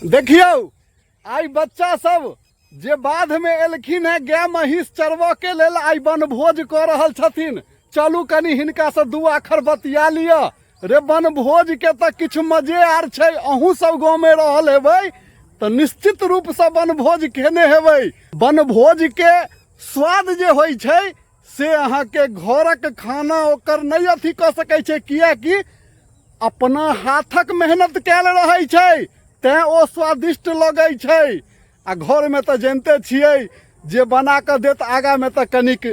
देखियो आई बच्चा सब जे बाध में एलखिन है गाय महिष चरबऽ के लेल आई बनभोज कऽ रहल छथिन। चलू कनी हिनका से दू आखर बतिया लिअ। रे बनभोज के तो किछ मजे आर छै। अहूँ सब गाँव में रहल हेबै तो निश्चित रूप से बनभोज केने हेबै। बनभोज के स्वाद जे होइ छै से अहाँ के घरक खाना ओकर नहीं अथी कऽ सकै छै, कियाकि अपना हाथक मेहनत कैल रहै छै तैं ओ स्वादिष्ट लगै छै। आ घर में तो जानते छियै जे बना के देत आगा में तो कनिक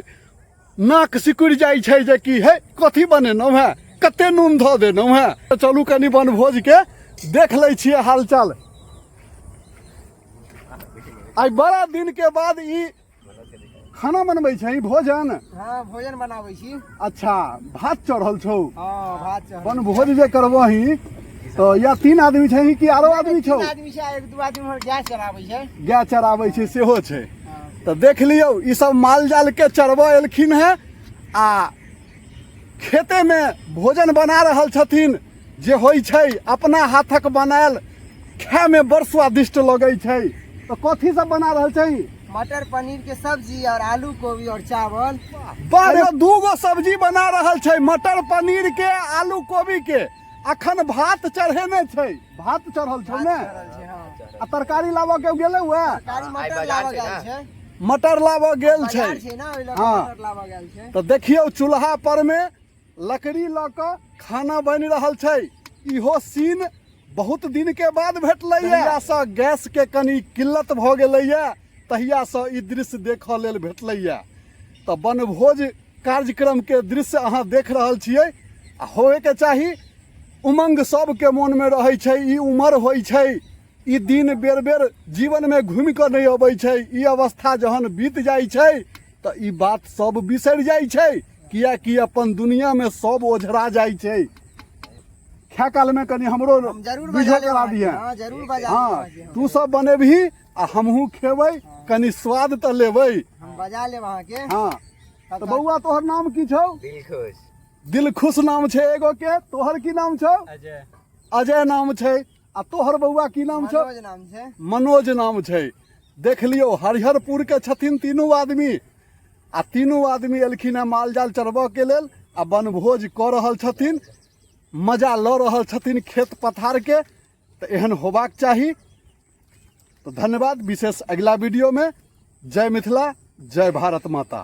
नाक सिकुड़ जाइ छै जे कि हे कथी बनेनौ है, कते नून धऽ देनौ है। तो चलू कनी बनभोज के देख लै छियै हालचाल। आई बड़ा दिन के बाद ई खाना बनबै छै भोजन। हाँ भोजन बनाबै छी। अच्छा भात चढ़ल छौ। हाँ भात चढ़ल। बनभोज जे करबही तो या 3 आदमी छै कि आरो आदमी छौ? 3 आदमी छै, 1-2 आदमी और गाय चराबै छै। गाय चराबै छै सेहो छै। तो देख लियो ई सब माल जाल के चरबऽ एलखिन है आ खेते में भोजन बना रहल छथिन जे होइ छै अपना हाथक बनायल खाय में बड़ स्वादिष्ट लगै छै। तो कथी सब बना रहल छै? मटर पनीर के सब्जी और आलू गोभी और चावल। बड़े 2 गो सब्जी बना रहल छै, मटर पनीर के आलू कोबी के। अखन भात चढ़ेने छै, भात चढ़ल छौ ने। आ तरकारी लाबऽ के गेले हुए? तरकारी मटर लाबऽ गेल छै। मटर लाबऽ गेल छै। हाँ मटर लाबऽ गेल छै। तो देखियो चूल्हा पर में लकड़ी लऽ कऽ खाना बनि रहल छै। इहो सीन बहुत दिन के बाद भेटलैया। जहिया से गैस के कनी किल्लत भऽ गेलैया तहिया से ई दृश्य देखऽ लेल भेटलैया। तो बनभोज कार्यक्रम के दृश्य अहाँ देख रहल छियै। आ होए के चाही, उमंग सबके मन में रहै छै। ई उमर होइ छै, ई दिन बेर बेर जीवन में घूमि कऽ नहीं अबै छै। ई अवस्था जहन बीत जाइ छै तो ई बात सब बिसरि जाइ छै, कियाकि अपन दुनिया में सब ओझरा जाइ छै। खै काल में कनी हमरो बुझो करा दिए। हाँ जरूर बजा। हाँ तू सब बनेबही आ हमहूँ खेबै, कनी स्वाद तो लेबै। हम बजा लेब अहाँ के। हाँ तो बउआ तोहर नाम की छौ? दिलखुश। दिलखुश नाम छै एगो के। तोहर की नाम छौ? अजय। अजय नाम छै। आ तोहर बउआ की नाम छौ? मनोज नाम छै। मनोज नाम छै। देख लियो हरिहरपुर के छथिन तीनों आदमी। आ तीनों आदमी एलखिन है माल जाल चरबऽ के लेल आ बनभोज कऽ रहल छथिन, मजा लऽ रहल छथिन खेत पथार के। तो एहन होबाक चाही। तो धन्यवाद। विशेष अगला वीडियो में। जय मिथिला, जय भारत माता।